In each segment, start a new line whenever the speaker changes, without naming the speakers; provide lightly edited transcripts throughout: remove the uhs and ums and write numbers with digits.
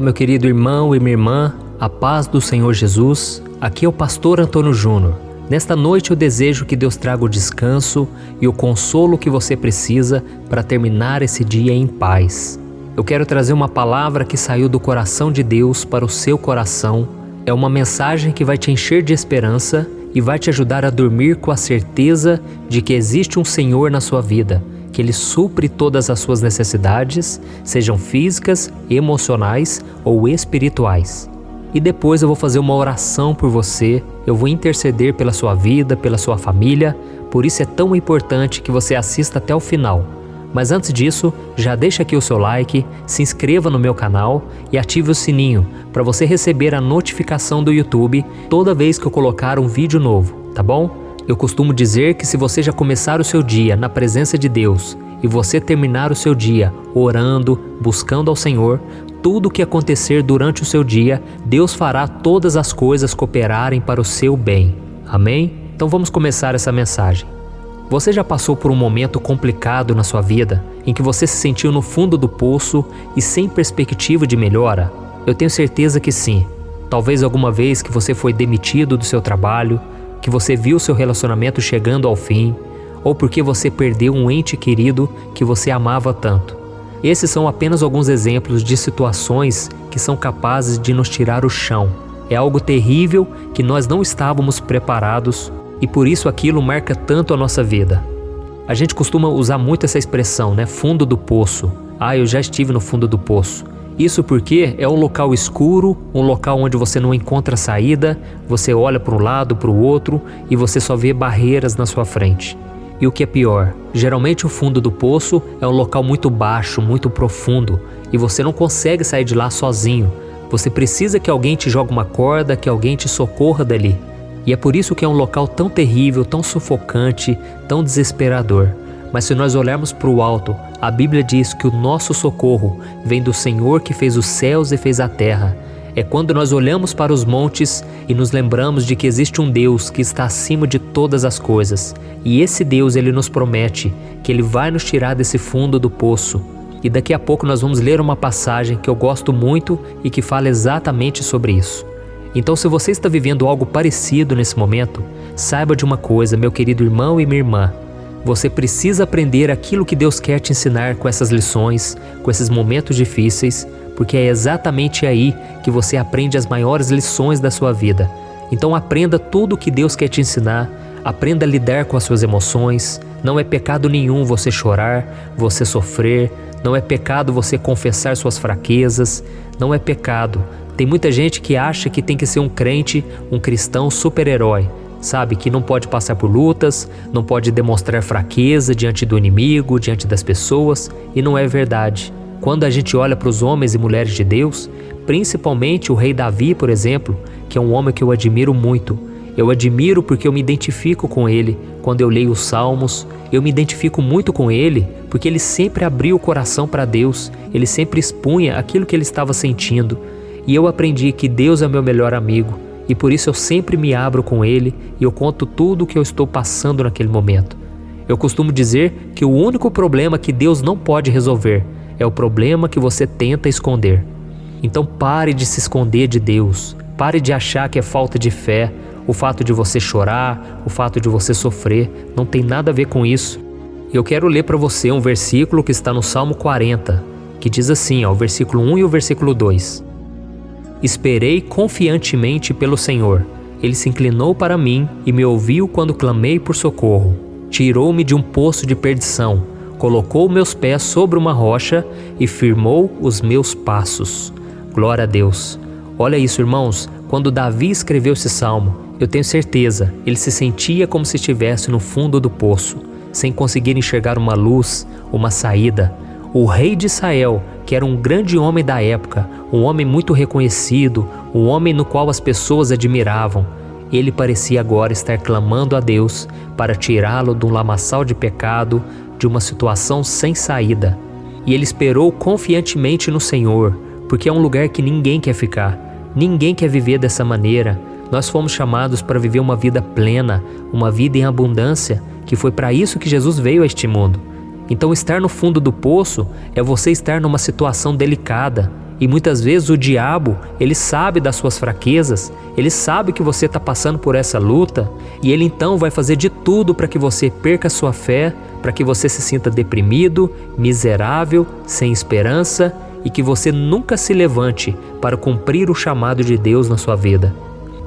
Olá, meu querido irmão e minha irmã, a paz do Senhor Jesus. Aqui é o pastor Antônio Júnior. Nesta noite eu desejo que Deus traga o descanso e o consolo que você precisa para terminar esse dia em paz. Eu quero trazer uma palavra que saiu do coração de Deus para o seu coração. É uma mensagem que vai te encher de esperança e vai te ajudar a dormir com a certeza de que existe um Senhor na sua vida, que Ele supre todas as suas necessidades, sejam físicas, emocionais ou espirituais. E depois eu vou fazer uma oração por você, eu vou interceder pela sua vida, pela sua família, por isso é tão importante que você assista até o final. Mas antes disso, já deixa aqui o seu like, se inscreva no meu canal e ative o sininho para você receber a notificação do YouTube toda vez que eu colocar um vídeo novo, tá bom? Eu costumo dizer que se você já começar o seu dia na presença de Deus e você terminar o seu dia orando, buscando ao Senhor, tudo o que acontecer durante o seu dia, Deus fará todas as coisas cooperarem para o seu bem. Amém? Então vamos começar essa mensagem. Você já passou por um momento complicado na sua vida, em que você se sentiu no fundo do poço e sem perspectiva de melhora? Eu tenho certeza que sim. Talvez alguma vez que você foi demitido do seu trabalho, que você viu seu relacionamento chegando ao fim, ou porque você perdeu um ente querido que você amava tanto. Esses são apenas alguns exemplos de situações que são capazes de nos tirar o chão. É algo terrível que nós não estávamos preparados e por isso aquilo marca tanto a nossa vida. A gente costuma usar muito essa expressão, né? Fundo do poço. Eu já estive no fundo do poço. Isso porque é um local escuro, um local onde você não encontra saída, você olha para um lado, para o outro e você só vê barreiras na sua frente. E o que é pior, geralmente o fundo do poço é um local muito baixo, muito profundo e você não consegue sair de lá sozinho. Você precisa que alguém te jogue uma corda, que alguém te socorra dali. E é por isso que é um local tão terrível, tão sufocante, tão desesperador. Mas se nós olharmos para o alto, a Bíblia diz que o nosso socorro vem do Senhor que fez os céus e fez a terra. É quando nós olhamos para os montes e nos lembramos de que existe um Deus que está acima de todas as coisas. E esse Deus, Ele nos promete que Ele vai nos tirar desse fundo do poço. E daqui a pouco nós vamos ler uma passagem que eu gosto muito e que fala exatamente sobre isso. Então, se você está vivendo algo parecido nesse momento, saiba de uma coisa, meu querido irmão e minha irmã. Você precisa aprender aquilo que Deus quer te ensinar com essas lições, com esses momentos difíceis, porque é exatamente aí que você aprende as maiores lições da sua vida. Então aprenda tudo o que Deus quer te ensinar, aprenda a lidar com as suas emoções. Não é pecado nenhum você chorar, você sofrer, não é pecado você confessar suas fraquezas, não é pecado. Tem muita gente que acha que tem que ser um crente, um cristão super-herói. Sabe, que não pode passar por lutas, não pode demonstrar fraqueza diante do inimigo, diante das pessoas, e não é verdade. Quando a gente olha para os homens e mulheres de Deus, principalmente o rei Davi, por exemplo, que é um homem que eu admiro muito. Eu admiro porque eu me identifico com ele. Quando eu leio os Salmos, eu me identifico muito com ele, porque ele sempre abriu o coração para Deus, ele sempre expunha aquilo que ele estava sentindo. E eu aprendi que Deus é meu melhor amigo. E por isso eu sempre me abro com Ele e eu conto tudo o que eu estou passando naquele momento. Eu costumo dizer que o único problema que Deus não pode resolver é o problema que você tenta esconder. Então pare de se esconder de Deus. Pare de achar que é falta de fé. O fato de você chorar, o fato de você sofrer, não tem nada a ver com isso. Eu quero ler para você um versículo que está no Salmo 40, que diz assim, o versículo 1 e o versículo 2. Esperei confiantemente pelo Senhor. Ele se inclinou para mim e me ouviu quando clamei por socorro. Tirou-me de um poço de perdição, colocou meus pés sobre uma rocha e firmou os meus passos. Glória a Deus. Olha isso, irmãos, quando Davi escreveu esse salmo, eu tenho certeza, ele se sentia como se estivesse no fundo do poço, sem conseguir enxergar uma luz, uma saída. O rei de Israel, que era um grande homem da época, um homem muito reconhecido, um homem no qual as pessoas admiravam, ele parecia agora estar clamando a Deus para tirá-lo de um lamaçal de pecado, de uma situação sem saída. E ele esperou confiantemente no Senhor, porque é um lugar que ninguém quer ficar, ninguém quer viver dessa maneira. Nós fomos chamados para viver uma vida plena, uma vida em abundância, que foi para isso que Jesus veio a este mundo. Então estar no fundo do poço é você estar numa situação delicada, E muitas vezes o diabo, ele sabe das suas fraquezas, ele sabe que você está passando por essa luta e ele então vai fazer de tudo para que você perca a sua fé, para que você se sinta deprimido, miserável, sem esperança e que você nunca se levante para cumprir o chamado de Deus na sua vida.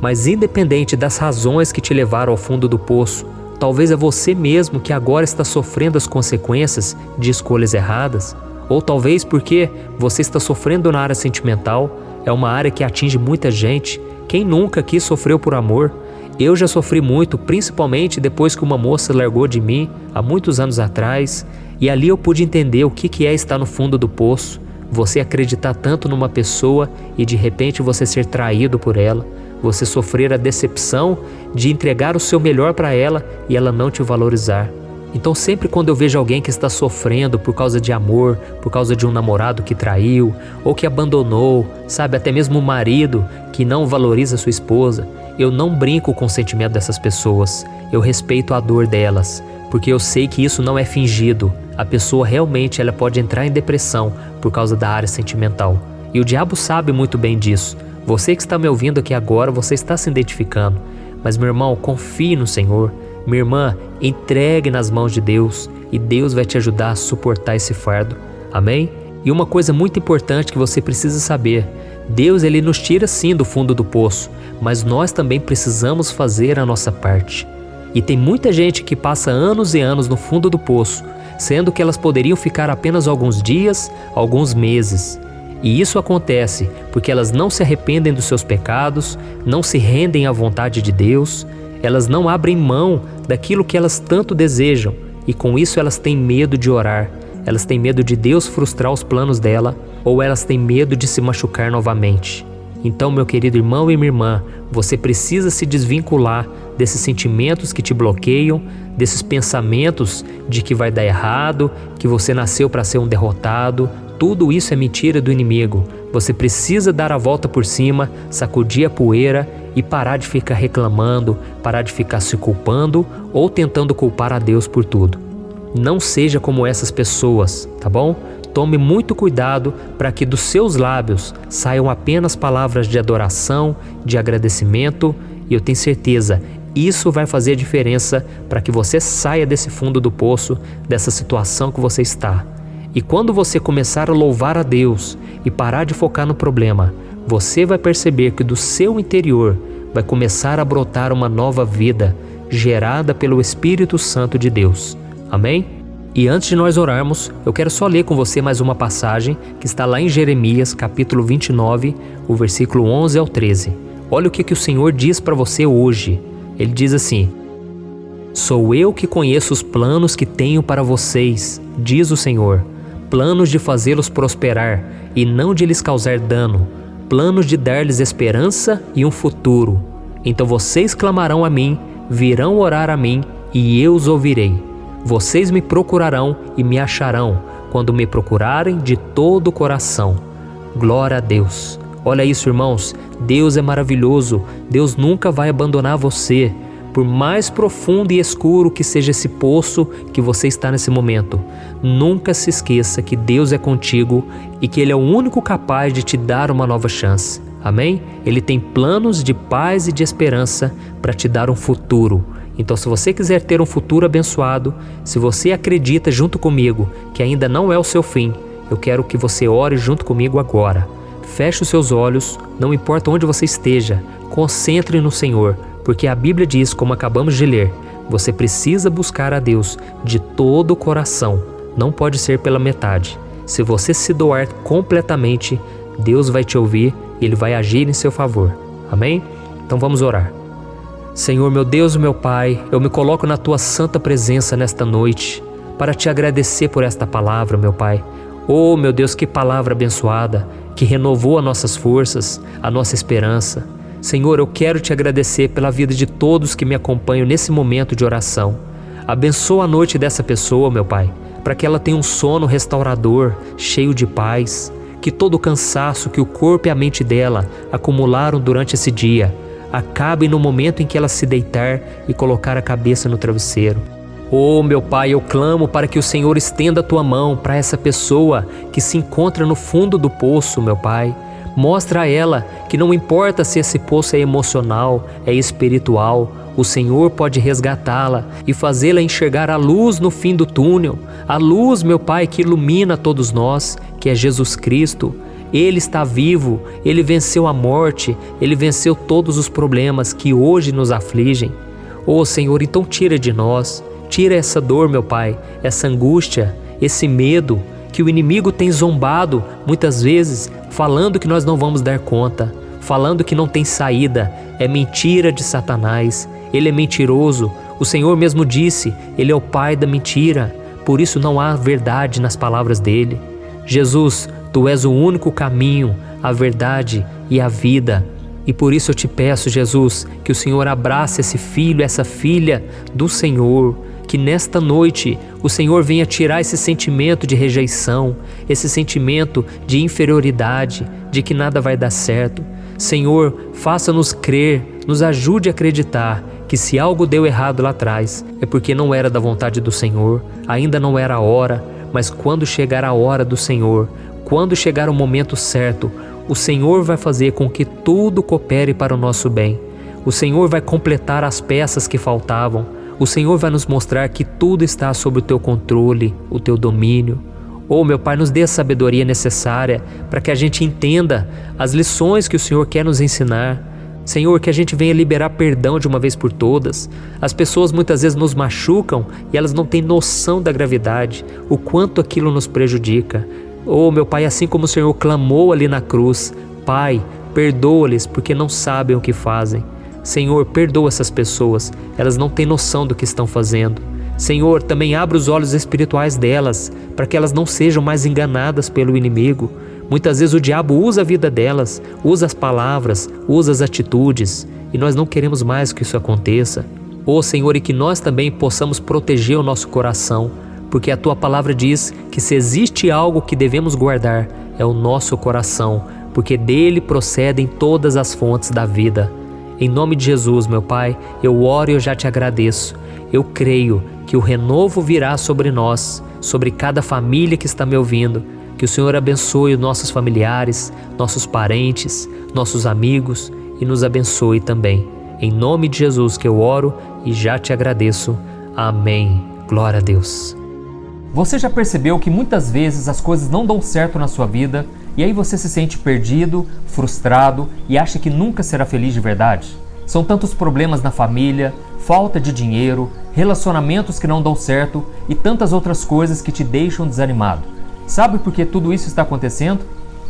Mas independente das razões que te levaram ao fundo do poço, talvez é você mesmo que agora está sofrendo as consequências de escolhas erradas, ou talvez porque você está sofrendo na área sentimental, é uma área que atinge muita gente. Quem nunca aqui sofreu por amor? Eu já sofri muito, principalmente depois que uma moça largou de mim há muitos anos atrás, e ali eu pude entender o que é estar no fundo do poço, você acreditar tanto numa pessoa e de repente você ser traído por ela, você sofrer a decepção de entregar o seu melhor para ela e ela não te valorizar. Então sempre quando eu vejo alguém que está sofrendo por causa de amor, por causa de um namorado que traiu, ou que abandonou, sabe, até mesmo um marido que não valoriza sua esposa, eu não brinco com o sentimento dessas pessoas, eu respeito a dor delas, porque eu sei que isso não é fingido, a pessoa realmente ela pode entrar em depressão por causa da área sentimental, e o diabo sabe muito bem disso. Você que está me ouvindo aqui agora, você está se identificando, mas meu irmão, confie no Senhor. Minha irmã, entregue nas mãos de Deus e Deus vai te ajudar a suportar esse fardo. Amém? E uma coisa muito importante que você precisa saber, Deus ele nos tira sim do fundo do poço, mas nós também precisamos fazer a nossa parte. E tem muita gente que passa anos e anos no fundo do poço, sendo que elas poderiam ficar apenas alguns dias, alguns meses. E isso acontece porque elas não se arrependem dos seus pecados, não se rendem à vontade de Deus, elas não abrem mão daquilo que elas tanto desejam e com isso elas têm medo de orar, elas têm medo de Deus frustrar os planos dela ou elas têm medo de se machucar novamente. Então, meu querido irmão e minha irmã, você precisa se desvincular desses sentimentos que te bloqueiam, desses pensamentos de que vai dar errado, que você nasceu para ser um derrotado. Tudo isso é mentira do inimigo. Você precisa dar a volta por cima, sacudir a poeira e parar de ficar reclamando, parar de ficar se culpando ou tentando culpar a Deus por tudo. Não seja como essas pessoas, tá bom? Tome muito cuidado para que dos seus lábios saiam apenas palavras de adoração, de agradecimento, e eu tenho certeza, isso vai fazer a diferença para que você saia desse fundo do poço, dessa situação que você está. E quando você começar a louvar a Deus e parar de focar no problema, você vai perceber que do seu interior vai começar a brotar uma nova vida, gerada pelo Espírito Santo de Deus. Amém? E antes de nós orarmos, eu quero só ler com você mais uma passagem que está lá em Jeremias, capítulo 29, o versículo 11 ao 13. Olha o que o Senhor diz para você hoje. Ele diz assim: Sou eu que conheço os planos que tenho para vocês, diz o Senhor, planos de fazê-los prosperar e não de lhes causar dano, planos de dar-lhes esperança e um futuro. Então vocês clamarão a mim, virão orar a mim e eu os ouvirei. Vocês me procurarão e me acharão, quando me procurarem de todo o coração. Glória a Deus. Olha isso, irmãos, Deus é maravilhoso, Deus nunca vai abandonar você. Por mais profundo e escuro que seja esse poço que você está nesse momento, nunca se esqueça que Deus é contigo e que Ele é o único capaz de te dar uma nova chance. Amém? Ele tem planos de paz e de esperança para te dar um futuro. Então, se você quiser ter um futuro abençoado, se você acredita junto comigo que ainda não é o seu fim, eu quero que você ore junto comigo agora. Feche os seus olhos, não importa onde você esteja, concentre no Senhor, porque a Bíblia diz, como acabamos de ler, você precisa buscar a Deus de todo o coração, não pode ser pela metade. Se você se doar completamente, Deus vai te ouvir e Ele vai agir em seu favor. Amém? Então vamos orar. Senhor, meu Deus e meu Pai, eu me coloco na Tua santa presença nesta noite para Te agradecer por esta palavra, meu Pai. Oh, meu Deus, que palavra abençoada, que renovou as nossas forças, a nossa esperança. Senhor, eu quero Te agradecer pela vida de todos que me acompanham nesse momento de oração. Abençoa a noite dessa pessoa, meu Pai, para que ela tenha um sono restaurador, cheio de paz, que todo o cansaço que o corpo e a mente dela acumularam durante esse dia acabe no momento em que ela se deitar e colocar a cabeça no travesseiro. Oh, meu Pai, eu clamo para que o Senhor estenda a tua mão para essa pessoa que se encontra no fundo do poço, meu Pai. Mostra a ela que não importa se esse poço é emocional, é espiritual, o Senhor pode resgatá-la e fazê-la enxergar a luz no fim do túnel. A luz, meu Pai, que ilumina todos nós, que é Jesus Cristo. Ele está vivo, Ele venceu a morte, Ele venceu todos os problemas que hoje nos afligem. Oh, Senhor, então tira de nós. Tira essa dor, meu Pai, essa angústia, esse medo que o inimigo tem zombado muitas vezes, falando que nós não vamos dar conta, falando que não tem saída. É mentira de Satanás, ele é mentiroso. O Senhor mesmo disse, ele é o pai da mentira, por isso não há verdade nas palavras dele. Jesus, tu és o único caminho, a verdade e a vida. E por isso eu te peço, Jesus, que o Senhor abrace esse filho, essa filha do Senhor, que nesta noite o Senhor venha tirar esse sentimento de rejeição, esse sentimento de inferioridade, de que nada vai dar certo. Senhor, faça-nos crer, nos ajude a acreditar que se algo deu errado lá atrás, é porque não era da vontade do Senhor, ainda não era a hora, mas quando chegar a hora do Senhor, quando chegar o momento certo, o Senhor vai fazer com que tudo coopere para o nosso bem. O Senhor vai completar as peças que faltavam. O Senhor vai nos mostrar que tudo está sob o teu controle, o teu domínio. Oh, meu Pai, nos dê a sabedoria necessária para que a gente entenda as lições que o Senhor quer nos ensinar. Senhor, que a gente venha liberar perdão de uma vez por todas. As pessoas muitas vezes nos machucam e elas não têm noção da gravidade, o quanto aquilo nos prejudica. Oh, meu Pai, assim como o Senhor clamou ali na cruz, Pai, perdoa-lhes porque não sabem o que fazem. Senhor, perdoa essas pessoas, elas não têm noção do que estão fazendo. Senhor, também abre os olhos espirituais delas, para que elas não sejam mais enganadas pelo inimigo. Muitas vezes o diabo usa a vida delas, usa as palavras, usa as atitudes, e nós não queremos mais que isso aconteça. Oh, Senhor, e que nós também possamos proteger o nosso coração, porque a Tua palavra diz que se existe algo que devemos guardar, é o nosso coração, porque dele procedem todas as fontes da vida. Em nome de Jesus, meu Pai, eu oro e eu já te agradeço. Eu creio que o renovo virá sobre nós, sobre cada família que está me ouvindo. Que o Senhor abençoe os nossos familiares, nossos parentes, nossos amigos e nos abençoe também. Em nome de Jesus que eu oro e já te agradeço. Amém. Glória a Deus.
Você já percebeu que muitas vezes as coisas não dão certo na sua vida e aí você se sente perdido, frustrado e acha que nunca será feliz de verdade? São tantos problemas na família, falta de dinheiro, relacionamentos que não dão certo e tantas outras coisas que te deixam desanimado. Sabe por que tudo isso está acontecendo?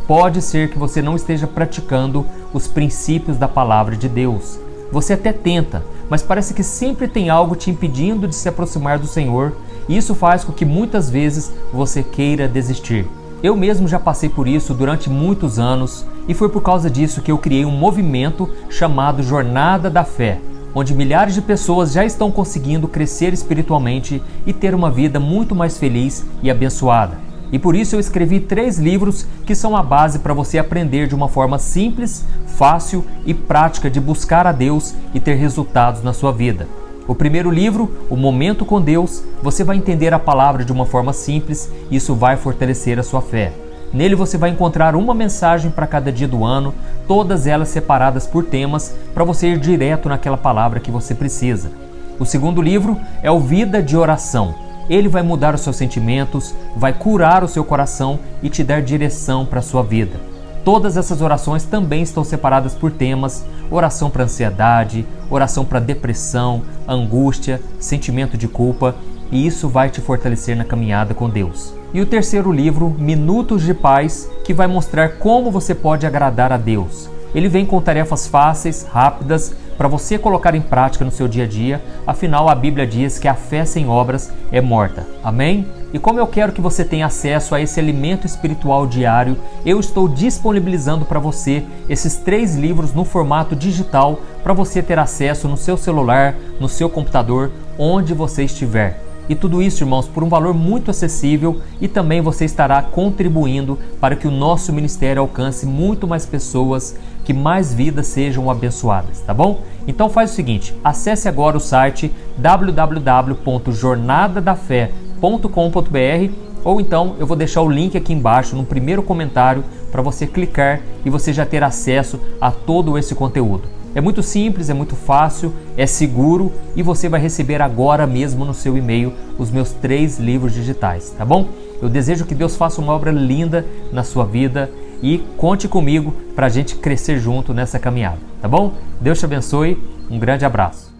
Pode ser que você não esteja praticando os princípios da palavra de Deus. Você até tenta, mas parece que sempre tem algo te impedindo de se aproximar do Senhor e isso faz com que muitas vezes você queira desistir. Eu mesmo já passei por isso durante muitos anos e foi por causa disso que eu criei um movimento chamado Jornada da Fé, onde milhares de pessoas já estão conseguindo crescer espiritualmente e ter uma vida muito mais feliz e abençoada. E por isso eu escrevi 3 livros que são a base para você aprender de uma forma simples, fácil e prática de buscar a Deus e ter resultados na sua vida. O primeiro livro, O Momento com Deus, você vai entender a palavra de uma forma simples e isso vai fortalecer a sua fé. Nele você vai encontrar uma mensagem para cada dia do ano, todas elas separadas por temas para você ir direto naquela palavra que você precisa. O segundo livro é o Vida de Oração. Ele vai mudar os seus sentimentos, vai curar o seu coração e te dar direção para a sua vida. Todas essas orações também estão separadas por temas: oração para ansiedade, oração para depressão, angústia, sentimento de culpa, e isso vai te fortalecer na caminhada com Deus. E o terceiro livro, Minutos de Paz, que vai mostrar como você pode agradar a Deus. Ele vem com tarefas fáceis, rápidas, para você colocar em prática no seu dia a dia, afinal a Bíblia diz que a fé sem obras é morta. Amém? E como eu quero que você tenha acesso a esse alimento espiritual diário, eu estou disponibilizando para você esses 3 livros no formato digital para você ter acesso no seu celular, no seu computador, onde você estiver. E tudo isso, irmãos, por um valor muito acessível e também você estará contribuindo para que o nosso ministério alcance muito mais pessoas, que mais vidas sejam abençoadas, tá bom? Então faz o seguinte, acesse agora o site www.jornadadafé.com.br ou então eu vou deixar o link aqui embaixo no primeiro comentário para você clicar e você já ter acesso a todo esse conteúdo. É muito simples, é muito fácil, é seguro e você vai receber agora mesmo no seu e-mail os meus 3 livros digitais, tá bom? Eu desejo que Deus faça uma obra linda na sua vida e conte comigo para a gente crescer junto nessa caminhada, tá bom? Deus te abençoe, um grande abraço.